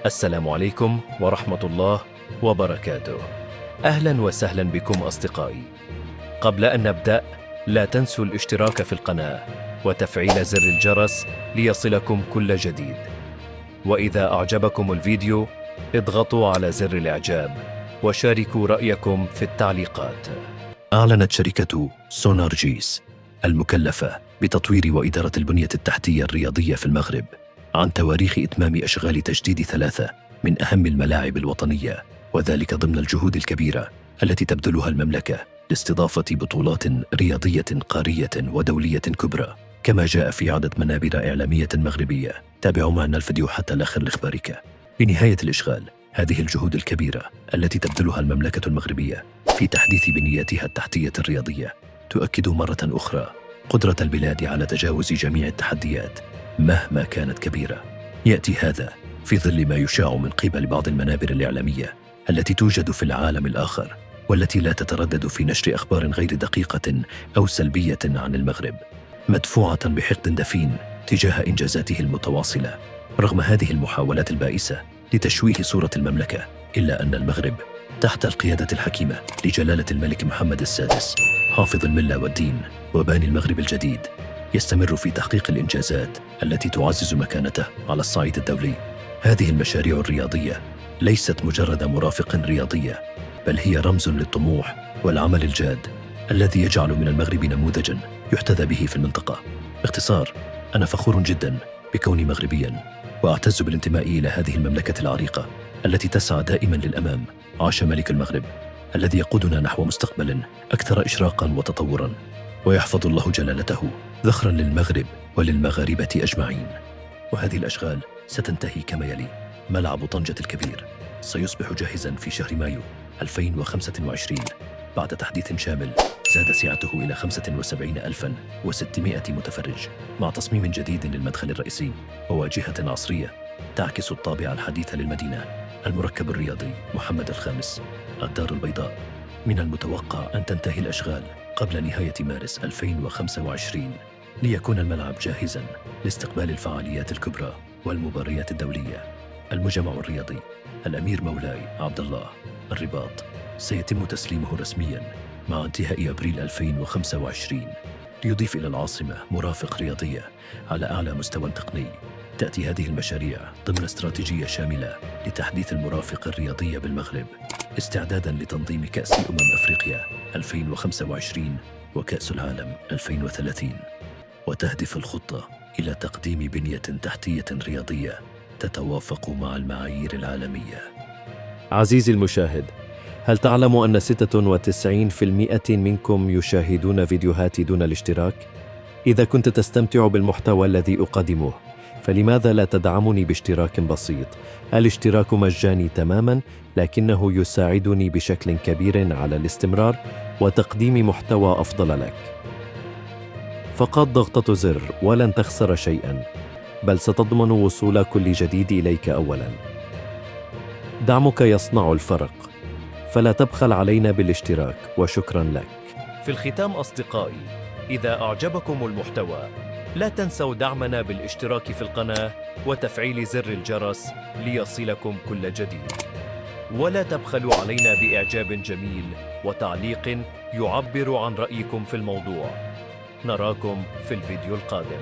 السلام عليكم ورحمة الله وبركاته. أهلا وسهلا بكم أصدقائي. قبل أن نبدأ، لا تنسوا الاشتراك في القناة وتفعيل زر الجرس ليصلكم كل جديد. وإذا أعجبكم الفيديو، اضغطوا على زر الإعجاب وشاركوا رأيكم في التعليقات. أعلنت شركة سونارجيس المكلفة بتطوير وإدارة البنية التحتية الرياضية في المغرب عن تواريخ إتمام أشغال تجديد 3 من أهم الملاعب الوطنية، وذلك ضمن الجهود الكبيرة التي تبذلها المملكة لاستضافة بطولات رياضية قارية ودولية كبرى، كما جاء في عدد منابر إعلامية مغربية. تابعوا معنا الفيديو حتى الآخر لإخبارك بنهاية الإشغال. هذه الجهود الكبيرة التي تبذلها المملكة المغربية في تحديث بنيتها التحتية الرياضية تؤكد مرة أخرى قدرة البلاد على تجاوز جميع التحديات مهما كانت كبيرة. يأتي هذا في ظل ما يشاع من قبل بعض المنابر الإعلامية التي توجد في العالم الآخر، والتي لا تتردد في نشر أخبار غير دقيقة أو سلبية عن المغرب، مدفوعة بحقد دفين تجاه إنجازاته المتواصلة. رغم هذه المحاولات البائسة لتشويه صورة المملكة، إلا أن المغرب تحت القيادة الحكيمة لجلالة الملك محمد السادس حافظ الملة والدين وباني المغرب الجديد يستمر في تحقيق الإنجازات التي تعزز مكانته على الصعيد الدولي. هذه المشاريع الرياضية ليست مجرد مرافق رياضية، بل هي رمز للطموح والعمل الجاد الذي يجعل من المغرب نموذجاً يحتذى به في المنطقة. باختصار، أنا فخور جداً بكوني مغربياً، وأعتز بالانتماء إلى هذه المملكة العريقة التي تسعى دائماً للأمام. عاش ملك المغرب الذي يقودنا نحو مستقبل أكثر إشراقاً وتطوراً، ويحفظ الله جلالته ذخراً للمغرب وللمغاربة أجمعين. وهذه الأشغال ستنتهي كما يلي: ملعب طنجة الكبير سيصبح جاهزاً في شهر مايو 2025 بعد تحديث شامل زاد سعته إلى 75,600 متفرج، مع تصميم جديد للمدخل الرئيسي وواجهة عصرية تعكس الطابع الحديث للمدينة. المركب الرياضي محمد الخامس، الدار البيضاء. من المتوقع أن تنتهي الأشغال قبل نهاية مارس 2025 ليكون الملعب جاهزاً لاستقبال الفعاليات الكبرى والمباريات الدولية. المجمع الرياضي الأمير مولاي عبد الله الرباط سيتم تسليمه رسمياً مع انتهاء أبريل 2025، ليضيف إلى العاصمة مرافق رياضية على أعلى مستوى تقني. تأتي هذه المشاريع ضمن استراتيجية شاملة لتحديث المرافق الرياضي بالمغرب، استعداداً لتنظيم كأس أفريقيا 2025 وكأس العالم 2030. وتهدف الخطة إلى تقديم بنية تحتية رياضية تتوافق مع المعايير العالمية. عزيزي المشاهد، هل تعلم أن 96% منكم يشاهدون فيديوهاتي دون الاشتراك؟ إذا كنت تستمتع بالمحتوى الذي أقدمه، فلماذا لا تدعمني باشتراك بسيط؟ الاشتراك مجاني تماما، لكنه يساعدني بشكل كبير على الاستمرار وتقديم محتوى أفضل لك. فقط ضغطة زر ولن تخسر شيئا، بل ستضمن وصول كل جديد إليك أولا. دعمك يصنع الفرق، فلا تبخل علينا بالاشتراك، وشكرا لك. في الختام أصدقائي، إذا أعجبكم المحتوى لا تنسوا دعمنا بالاشتراك في القناة وتفعيل زر الجرس ليصلكم كل جديد، ولا تبخلوا علينا بإعجاب جميل وتعليق يعبر عن رأيكم في الموضوع. نراكم في الفيديو القادم.